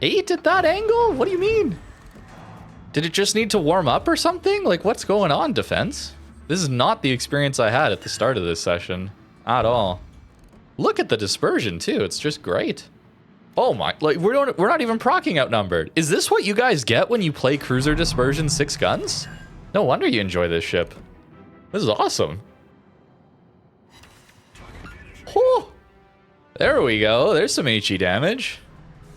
8 at that angle? What do you mean? Did it just need to warm up or something? Like, what's going on, defense? This is not the experience I had at the start of this session at all. Look at the dispersion too. It's just great. Oh my, like we're not even proccing outnumbered. Is this what you guys get when you play cruiser dispersion 6 guns? No wonder you enjoy this ship. This is awesome. Oh, there we go. There's some HE damage.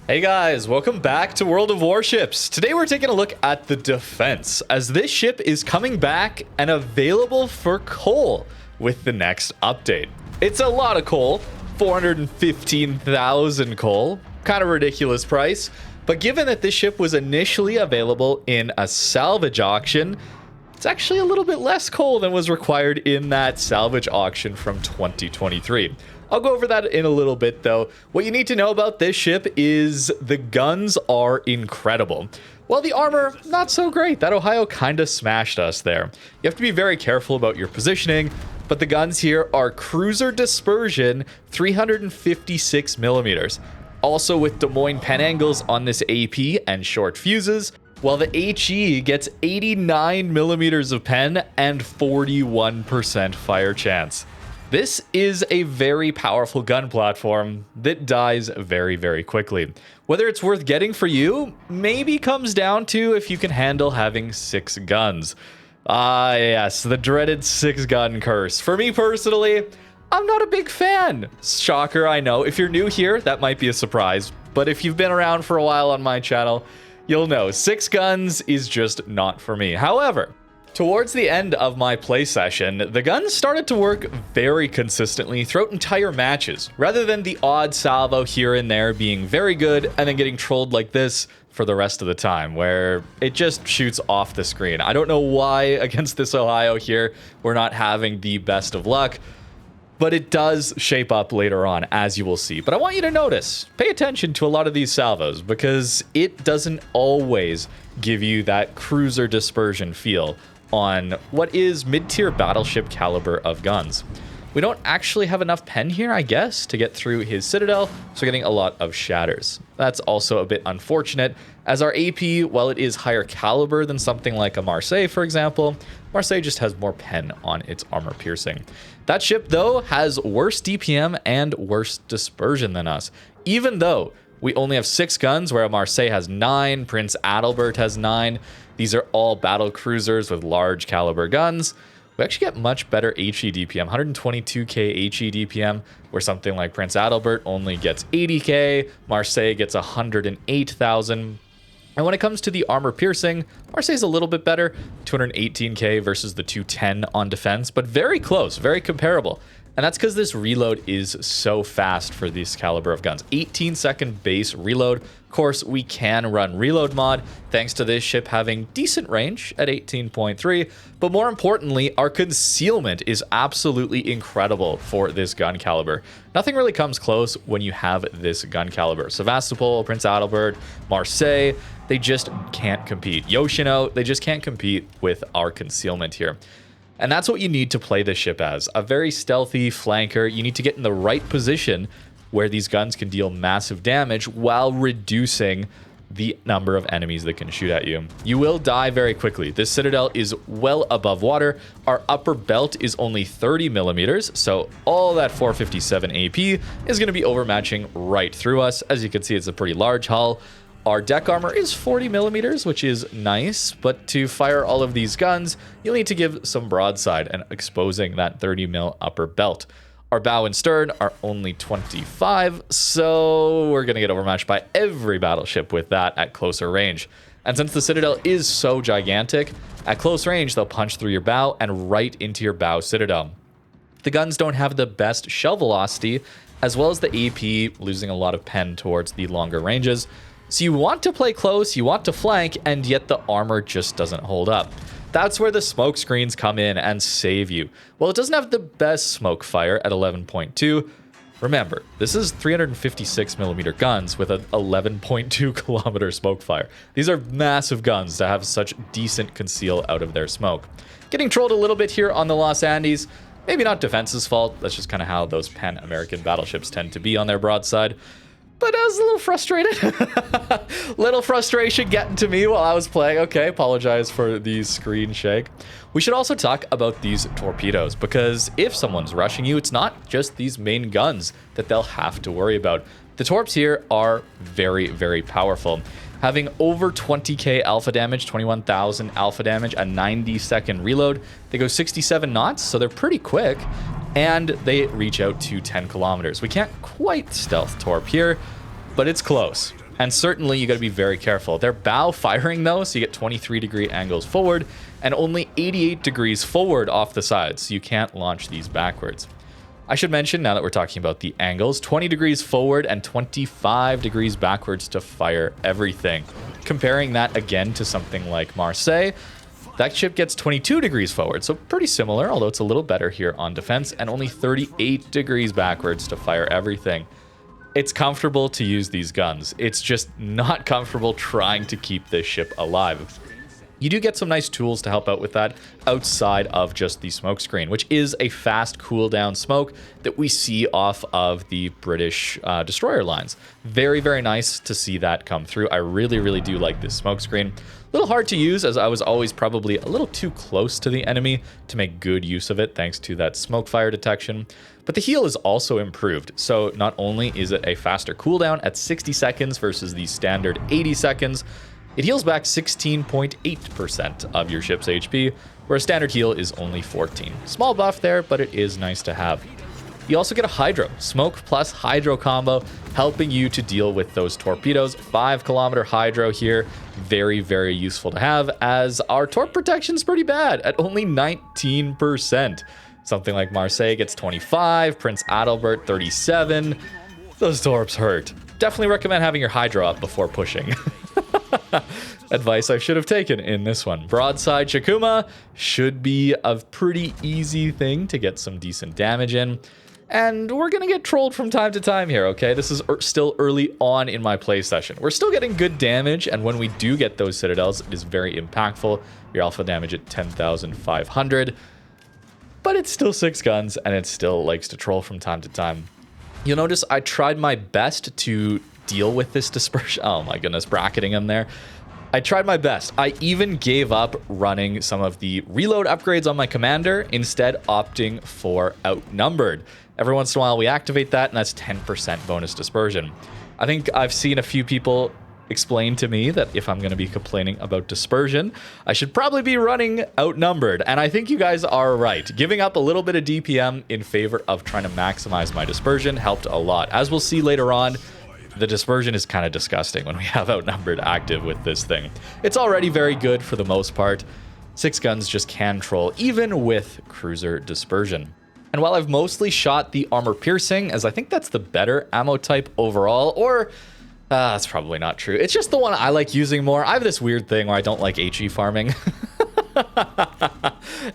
Hey guys, welcome back to World of Warships. Today we're taking a look at the defense, as this ship is coming back and available for coal with the next update. It's a lot of coal, 415,000 coal, kind of ridiculous price, but given that this ship was initially available in a salvage auction, it's actually a little bit less coal than was required in that salvage auction from 2023. I'll go over that in a little bit though. What you need to know about this ship is the guns are incredible. Well, the armor, not so great. That Ohio kind of smashed us there. You have to be very careful about your positioning, but the guns here are cruiser dispersion 356 millimeters. Also with Des Moines pen angles on this AP and short fuses, while the HE gets 89 millimeters of pen and 41% fire chance. This is a very powerful gun platform that dies very, very quickly. Whether it's worth getting for you, maybe comes down to if you can handle having 6 guns. Ah, yes, the dreaded 6-gun curse. For me personally, I'm not a big fan. Shocker, I know. If you're new here, that might be a surprise. But if you've been around for a while on my channel, you'll know 6 guns is just not for me. However, towards the end of my play session, the guns started to work very consistently throughout entire matches, rather than the odd salvo here and there being very good and then getting trolled like this for the rest of the time, where it just shoots off the screen. I don't know why against this Ohio here we're not having the best of luck, but it does shape up later on, as you will see. But I want you to notice, pay attention to a lot of these salvos, because it doesn't always give you that cruiser dispersion feel on what is mid-tier battleship caliber of guns. We don't actually have enough pen here, I guess, to get through his citadel, so we're getting a lot of shatters. That's also a bit unfortunate, as our AP, while it is higher caliber than something like a Marseille, for example, Marseille just has more pen on its armor piercing. That ship, though, has worse DPM and worse dispersion than us, even though we only have 6 guns, where Marseille has 9, Prince Adalbert has 9. These are all battle cruisers with large caliber guns. We actually get much better HE DPM, 122k HE DPM, where something like Prince Adalbert only gets 80k, Marseille gets 108,000. And when it comes to the armor piercing, Marseille's a little bit better, 218k versus the 210 on defense, but very close, very comparable. And that's because this reload is so fast for this caliber of guns. 18-second base reload. Of course, we can run reload mod, thanks to this ship having decent range at 18.3. But more importantly, our concealment is absolutely incredible for this gun caliber. Nothing really comes close when you have this gun caliber. Sevastopol, Prince Adalbert, Marseille, they just can't compete. Yoshino, they just can't compete with our concealment here. And that's what you need to play this ship as. A very stealthy flanker. You need to get in the right position where these guns can deal massive damage while reducing the number of enemies that can shoot at you. You will die very quickly. This citadel is well above water. Our upper belt is only 30 millimeters, so all that 457 AP is going to be overmatching right through us. As you can see, it's a pretty large hull. Our deck armor is 40 millimeters, which is nice, but to fire all of these guns, you'll need to give some broadside and exposing that 30 mil upper belt. Our bow and stern are only 25, so we're going to get overmatched by every battleship with that at closer range. And since the citadel is so gigantic, at close range, they'll punch through your bow and right into your bow citadel. The guns don't have the best shell velocity, as well as the AP losing a lot of pen towards the longer ranges. So you want to play close, you want to flank, and yet the armor just doesn't hold up. That's where the smoke screens come in and save you. Well, it doesn't have the best smoke fire at 11.2. Remember, this is 356 millimeter guns with an 11.2 kilometer smoke fire. These are massive guns to have such decent conceal out of their smoke. Getting trolled a little bit here on the Los Andes. Maybe not defense's fault. That's just kind of how those Pan-American battleships tend to be on their broadside. but I was a little frustrated. Little frustration getting to me while I was playing. Okay, apologize for the screen shake. We should also talk about these torpedoes, because if someone's rushing you, it's not just these main guns that they'll have to worry about. The torps here are very, very powerful. Having over 20k alpha damage, 21,000 alpha damage, a 90-second reload. They go 67 knots, so they're pretty quick, and they reach out to 10 kilometers. We can't quite stealth torp here, but it's close. And certainly you got to be very careful. They're bow firing though, so you get 23-degree angles forward and only 88 degrees forward off the sides, so you can't launch these backwards. I should mention, now that we're talking about the angles, 20 degrees forward and 25 degrees backwards to fire everything. Comparing that again to something like Marseille, that ship gets 22 degrees forward, so pretty similar, although it's a little better here on defense, and only 38 degrees backwards to fire everything. It's comfortable to use these guns. It's just not comfortable trying to keep this ship alive. You do get some nice tools to help out with that outside of just the smoke screen, which is a fast cooldown smoke that we see off of the British destroyer lines. Very, very nice to see that come through. I really, really do like this smoke screen. A little hard to use, as I was always probably a little too close to the enemy to make good use of it, thanks to that smoke fire detection. But the heal is also improved, so not only is it a faster cooldown at 60 seconds versus the standard 80 seconds, it heals back 16.8% of your ship's HP, where a standard heal is only 14. Small buff there, but it is nice to have. You also get a hydro, smoke plus hydro combo, helping you to deal with those torpedoes. 5-kilometer hydro here, very, very useful to have, as our torp protection is pretty bad at only 19%. Something like Marseille gets 25, Prince Adalbert 37. Those torps hurt. Definitely recommend having your hydro up before pushing. Advice I should have taken in this one. Broadside Shikuma should be a pretty easy thing to get some decent damage in. And we're going to get trolled from time to time here, okay? This is still early on in my play session. We're still getting good damage, and when we do get those citadels, it is very impactful. Your alpha damage at 10,500. But it's still 6 guns, and it still likes to troll from time to time. You'll notice I tried my best to deal with this dispersion. Oh my goodness, bracketing him there. I tried my best. I even gave up running some of the reload upgrades on my commander, instead opting for outnumbered. Every once in a while we activate that, and that's 10% bonus dispersion. I think I've seen a few people explain to me that if I'm going to be complaining about dispersion, I should probably be running outnumbered, and I think you guys are right. Giving up a little bit of DPM in favor of trying to maximize my dispersion helped a lot. As we'll see later on, the dispersion is kind of disgusting when we have outnumbered active with this thing. It's already very good for the most part. 6 guns just can troll, even with cruiser dispersion. And while I've mostly shot the armor piercing, as I think that's the better ammo type overall, or that's probably not true. It's just the one I like using more. I have this weird thing where I don't like HE farming.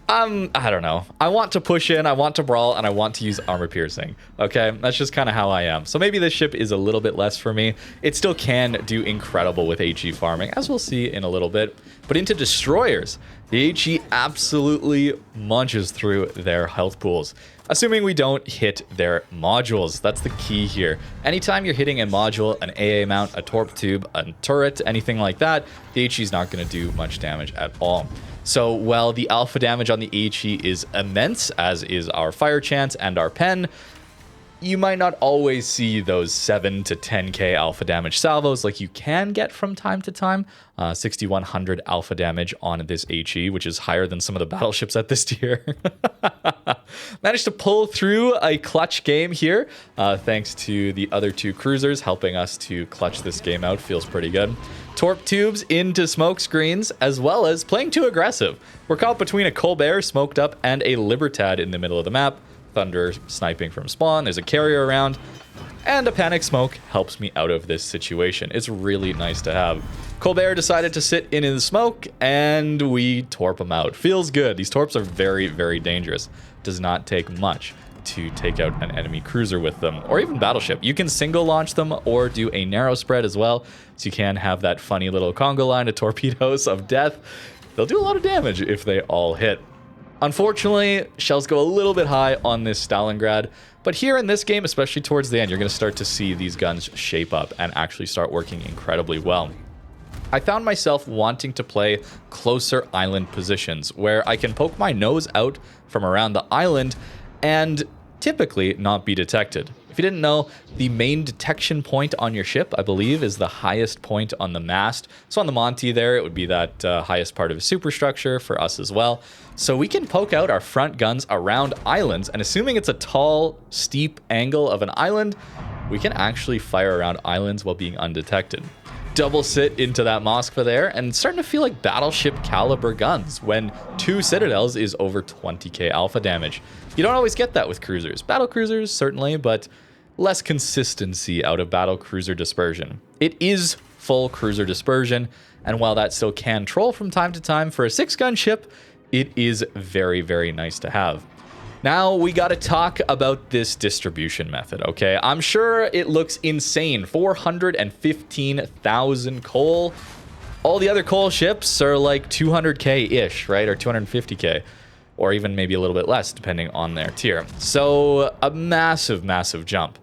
I don't know. I want to push in, I want to brawl, and I want to use armor piercing. Okay, that's just kind of how I am. So maybe this ship is a little bit less for me. It still can do incredible with HE farming, as we'll see in a little bit. But into destroyers, the HE absolutely munches through their health pools. Assuming we don't hit their modules. That's the key here. Anytime you're hitting a module, an AA mount, a torp tube, a turret, anything like that, the HE is not going to do much damage at all. So while the alpha damage on the HE is immense, as is our fire chance and our pen, you might not always see those 7 to 10k alpha damage salvos like you can get from time to time. 6,100 alpha damage on this HE, which is higher than some of the battleships at this tier. Managed to pull through a clutch game here, thanks to the other 2 cruisers helping us to clutch this game out. Feels pretty good. Torp tubes into smoke screens, as well as playing too aggressive. We're caught between a Colbert smoked up and a Libertad in the middle of the map. Thunder sniping from spawn, there's a carrier around, and a panic smoke helps me out of this situation. It's really nice to have. Colbert decided to sit in the smoke, and we torp him out. Feels good. These torps are very, very dangerous. Does not take much to take out an enemy cruiser with them, or even battleship. You can single launch them or do a narrow spread as well, so you can have that funny little Congo line of torpedoes of death. They'll do a lot of damage if they all hit. Unfortunately, shells go a little bit high on this Stalingrad, but here in this game, especially towards the end, you're going to start to see these guns shape up and actually start working incredibly well. I found myself wanting to play closer island positions where I can poke my nose out from around the island and typically not be detected. If you didn't know, the main detection point on your ship, I believe, is the highest point on the mast. So on the Monty there, it would be that highest part of a superstructure for us as well. So we can poke out our front guns around islands, and assuming it's a tall, steep angle of an island, we can actually fire around islands while being undetected. Double sit into that Moskva there, and starting to feel like battleship caliber guns when 2 citadels is over 20k alpha damage. You don't always get that with cruisers. Battle cruisers, certainly, but less consistency out of battle cruiser dispersion. It is full cruiser dispersion, and while that still can troll from time to time for a 6-gun ship, it is very, very nice to have. Now we got to talk about this distribution method, okay? I'm sure it looks insane. 415,000 coal. All the other coal ships are like 200k-ish, right? Or 250k. Or even maybe a little bit less, depending on their tier. So a massive, massive jump.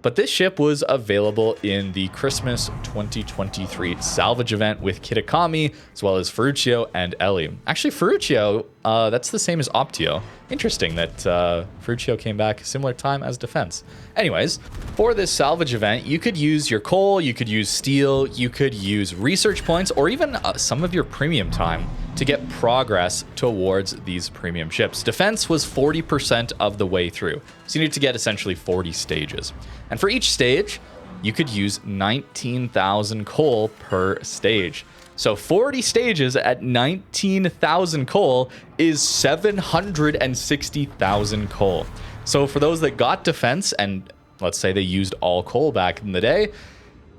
But this ship was available in the Christmas 2023 salvage event with Kitakami, as well as Ferruccio and Ellie. Actually, Ferruccio, that's the same as Optio. Interesting that Ferruccio came back similar time as Defense. Anyways, for this salvage event, you could use your coal, you could use steel, you could use research points, or even some of your premium time to get progress towards these premium ships. Defense was 40% of the way through, so you need to get essentially 40 stages. And for each stage, you could use 19,000 coal per stage. So 40 stages at 19,000 coal is 760,000 coal. So for those that got defense, and let's say they used all coal back in the day,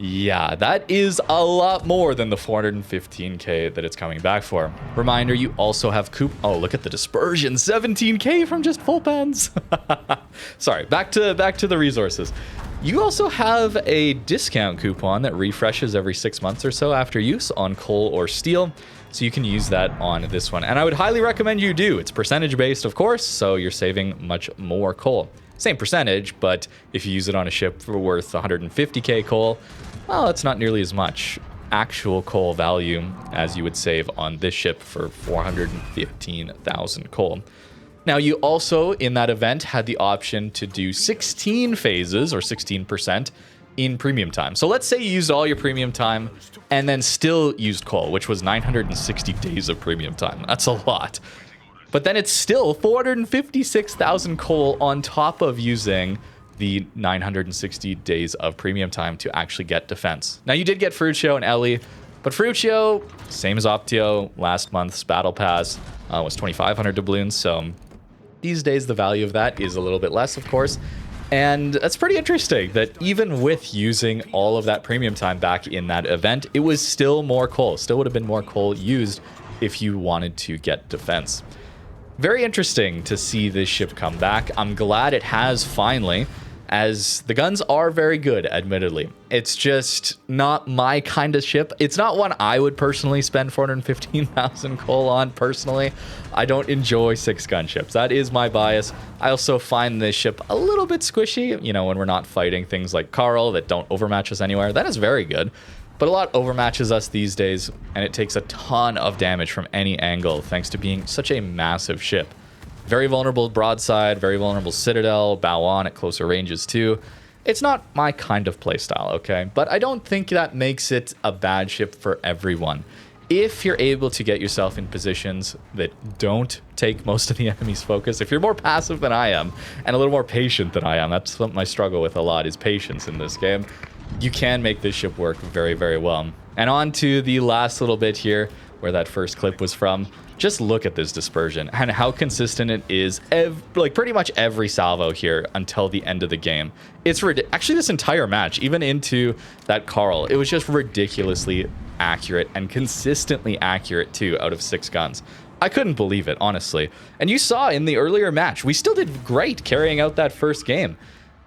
yeah, that is a lot more than the 415k that it's coming back for. Reminder, you also have oh, look at the dispersion, 17k from just full pens. Sorry, back to the resources. You also have a discount coupon that refreshes every 6 months or so after use on coal or steel, so you can use that on this one. And I would highly recommend you do. It's percentage based, of course, so you're saving much more coal. Same percentage, but if you use it on a ship for worth 150k coal, well, it's not nearly as much actual coal value as you would save on this ship for 415,000 coal. Now, you also, in that event, had the option to do 16 phases, or 16%, in premium time. So let's say you used all your premium time and then still used coal, which was 960 days of premium time. That's a lot. But then it's still 456,000 coal on top of using the 960 days of premium time to actually get defense. Now, you did get Ferruccio and Ellie, but Ferruccio, same as Optio, last month's battle pass was 2,500 doubloons, so these days the value of that is a little bit less, of course. And that's pretty interesting that even with using all of that premium time back in that event, it was still more coal. Still would have been more coal used if you wanted to get defense. Very interesting to see this ship come back. I'm glad it has finally, as the guns are very good, admittedly. It's just not my kind of ship. It's not one I would personally spend 415,000 coal on, personally. I don't enjoy 6-gun ships. That is my bias. I also find this ship a little bit squishy, you know, when we're not fighting things like Carl that don't overmatch us anywhere. That is very good. But a lot overmatches us these days, and it takes a ton of damage from any angle thanks to being such a massive ship. Very vulnerable broadside, very vulnerable citadel, bow on at closer ranges too. It's not my kind of playstyle, okay? But I don't think that makes it a bad ship for everyone. If you're able to get yourself in positions that don't take most of the enemy's focus, if you're more passive than I am, and a little more patient than I am, that's something I struggle with a lot, is patience in this game, you can make this ship work very, very well. And on to the last little bit here, where that first clip was from. Just look at this dispersion and how consistent it is, like pretty much every salvo here until the end of the game. It's actually this entire match, even into that Carl, it was just ridiculously accurate and consistently accurate too out of 6 guns. I couldn't believe it, honestly. And you saw in the earlier match, we still did great carrying out that first game.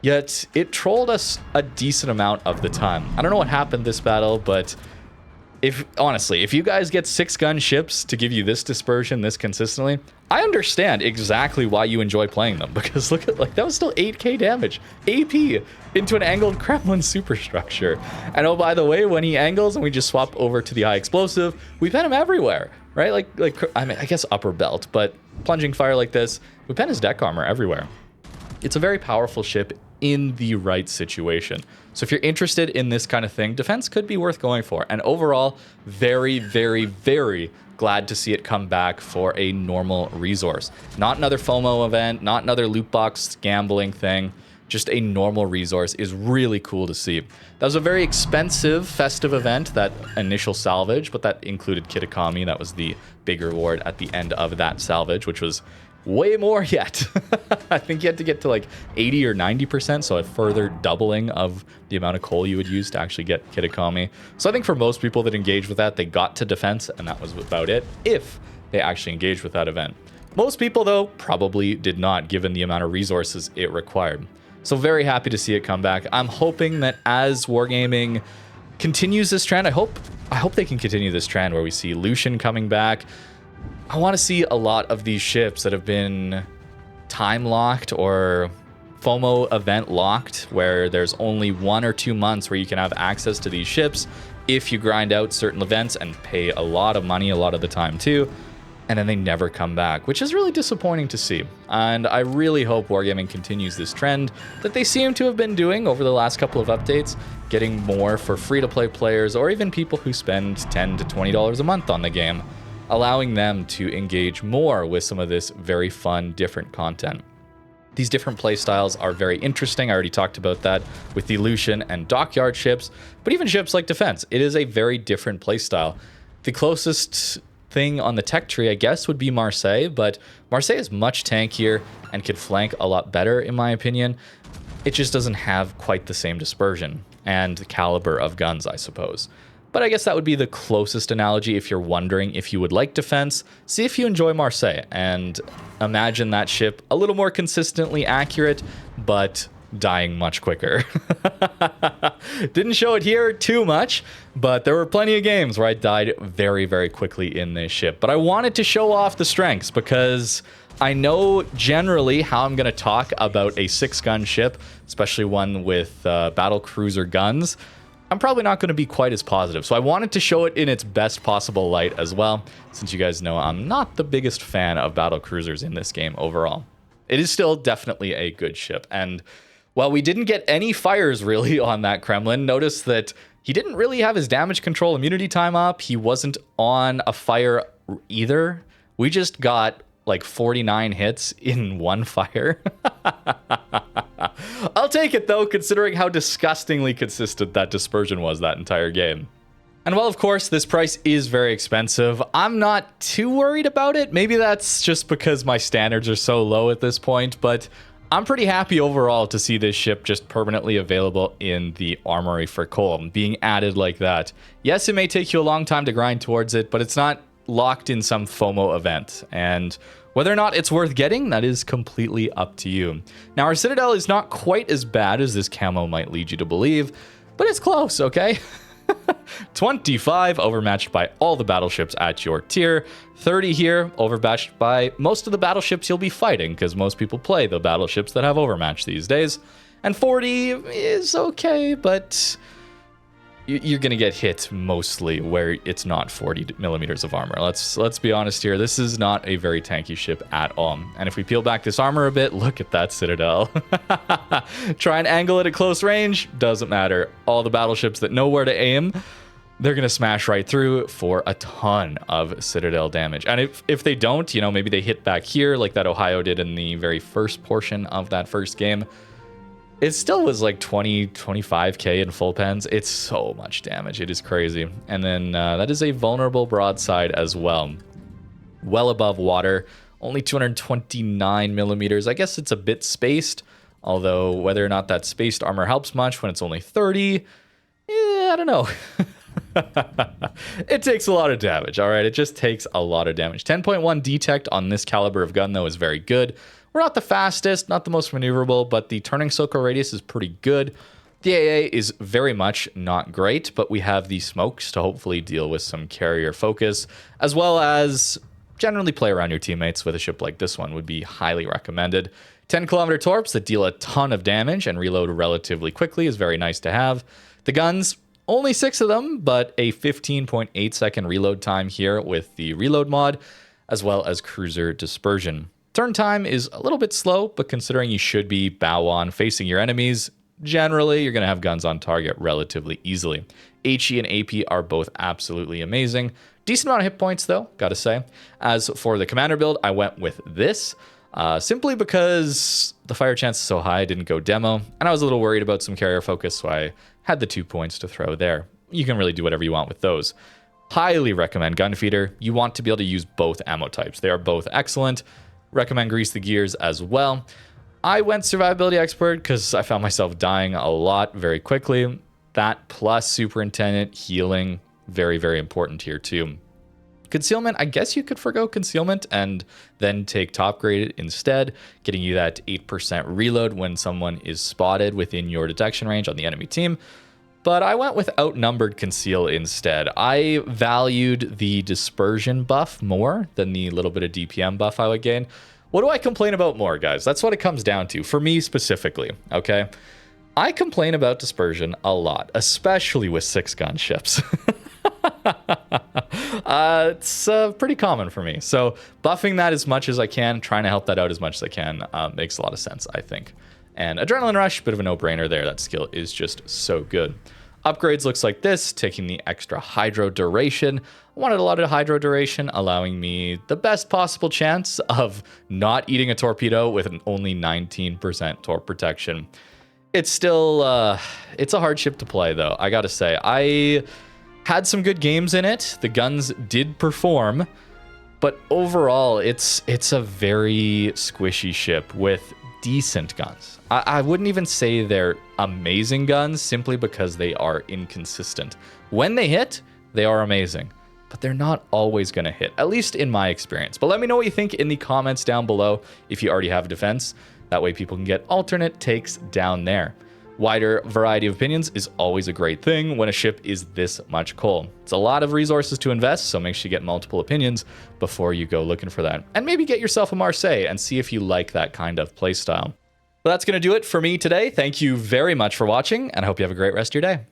Yet it trolled us a decent amount of the time. I don't know what happened this battle, but if honestly, if you guys get 6-gun ships to give you this dispersion this consistently, I understand exactly why you enjoy playing them, because look at, like, that was still 8k damage AP into an angled Kremlin superstructure. And oh, by the way, when he angles and we just swap over to the high explosive, we pen him everywhere, right? Like I mean, I guess upper belt, but plunging fire like this, we pen his deck armor everywhere. It's a very powerful ship in the right situation. So if you're interested in this kind of thing, defense could be worth going for. And overall, very, very, very glad to see it come back for a normal resource. Not another FOMO event, not another loot box gambling thing. Just a normal resource is really cool to see. That was a very expensive festive event, that initial salvage, but that included Kitakami. That was the big reward at the end of that salvage, which was way more yet. I think you had to get to like 80 or 90%, so a further doubling of the amount of coal you would use to actually get Kitakami. So I think for most people that engaged with that, they got to defense, and that was about it, if they actually engaged with that event. Most people, though, probably did not, given the amount of resources it required. So very happy to see it come back. I'm hoping that as Wargaming continues this trend, I hope they can continue this trend where we see Lucian coming back. I want to see a lot of these ships that have been time locked or FOMO event locked, where there's only 1 or 2 months where you can have access to these ships if you grind out certain events and pay a lot of money a lot of the time too, and then they never come back, which is really disappointing to see. And I really hope Wargaming continues this trend that they seem to have been doing over the last couple of updates, getting more for free-to-play players or even people who spend $10 to $20 a month on the game, allowing them to engage more with some of this very fun, different content. These different playstyles are very interesting. I already talked about that with the Lucian and Dockyard ships, but even ships like Defense, it is a very different playstyle. The closest thing on the tech tree, I guess, would be Marseille, but Marseille is much tankier and could flank a lot better, in my opinion. It just doesn't have quite the same dispersion and caliber of guns, I suppose. But I guess that would be the closest analogy if you're wondering if you would like Defense. See if you enjoy Marseille and imagine that ship a little more consistently accurate, but dying much quicker. Didn't show it here too much, but there were plenty of games where I died very, very quickly in this ship. But I wanted to show off the strengths because I know generally how I'm going to talk about a 6-gun ship, especially one with battle cruiser guns. I'm probably not going to be quite as positive. So I wanted to show it in its best possible light as well, since you guys know I'm not the biggest fan of battle cruisers in this game overall. It is still definitely a good ship. And while we didn't get any fires really on that Kremlin, notice that he didn't really have his damage control immunity time up. He wasn't on a fire either. We just got like 49 hits in one fire. I'll take it though, considering how disgustingly consistent that dispersion was that entire game. And while of course this price is very expensive, I'm not too worried about it. Maybe that's just because my standards are so low at this point, but I'm pretty happy overall to see this ship just permanently available in the Armory for coal, being added like that. Yes, it may take you a long time to grind towards it, but it's not locked in some FOMO event. And whether or not it's worth getting, that is completely up to you. Now, our Citadel is not quite as bad as this camo might lead you to believe, but it's close, okay? 25 overmatched by all the battleships at your tier. 30 here, overmatched by most of the battleships you'll be fighting, because most people play the battleships that have overmatch these days. And 40 is okay, but you're gonna get hit mostly where it's not 40 millimeters of armor. Let's be honest here. This is not a very tanky ship at all. And if we peel back this armor a bit, look at that Citadel. Try and angle it at close range, doesn't matter. All the battleships that know where to aim, they're gonna smash right through for a ton of Citadel damage. And if they don't, you know, maybe they hit back here like that Ohio did in the very first portion of that first game, it still was like 25k in full pens. It's so much damage. It is crazy. And then that is a vulnerable broadside as well. Well above water. Only 229 millimeters. I guess it's a bit spaced. Although whether or not that spaced armor helps much when it's only 30, I don't know. It takes a lot of damage, all right? It just takes a lot of damage. 10.1 detect on this caliber of gun, though, is very good. We're not the fastest, not the most maneuverable, but the turning circle radius is pretty good. The AA is very much not great, but we have the smokes to hopefully deal with some carrier focus, as well as generally play around your teammates with a ship like this one would be highly recommended. 10-kilometer torps that deal a ton of damage and reload relatively quickly is very nice to have. The guns, only 6 of them, but a 15.8 second reload time here with the reload mod, as well as cruiser dispersion. Turn time is a little bit slow, but considering you should be bow on facing your enemies, generally you're going to have guns on target relatively easily. HE and AP are both absolutely amazing. Decent amount of hit points though, gotta say. As for the commander build, I went with this. Simply because the fire chance is so high, I didn't go demo, and I was a little worried about some carrier focus, so I had the 2 points to throw there. You can really do whatever you want with those. Highly recommend Gunfeeder. You want to be able to use both ammo types. They are both excellent. Recommend Grease the Gears as well. I went Survivability Expert because I found myself dying a lot very quickly. That plus Superintendent, healing, very, very important here too. Concealment, I guess you could forgo concealment and then take top grade instead, getting you that 8% reload when someone is spotted within your detection range on the enemy team. But I went with outnumbered conceal instead. I valued the dispersion buff more than the little bit of DPM buff I would gain. What do I complain about more, guys? That's what it comes down to, for me specifically, okay? I complain about dispersion a lot, especially with 6-gun ships. It's pretty common for me. So buffing that as much as I can, trying to help that out as much as I can, makes a lot of sense, I think. And Adrenaline Rush, bit of a no-brainer there. That skill is just so good. Upgrades looks like this, taking the extra hydro duration. I wanted a lot of hydro duration, allowing me the best possible chance of not eating a torpedo with an only 19% torp protection. It's still, it's a hard ship to play though, I gotta say. I had some good games in it. The guns did perform, but overall, it's a very squishy ship with decent guns. I wouldn't even say they're amazing guns simply because they are inconsistent. When they hit, they are amazing, but they're not always going to hit, at least in my experience. But let me know what you think in the comments down below if you already have a defense. That way people can get alternate takes down there. Wider variety of opinions is always a great thing when a ship is this much coal. It's a lot of resources to invest, so make sure you get multiple opinions before you go looking for that. And maybe get yourself a Marseille and see if you like that kind of playstyle. Well, that's going to do it for me today. Thank you very much for watching, and I hope you have a great rest of your day.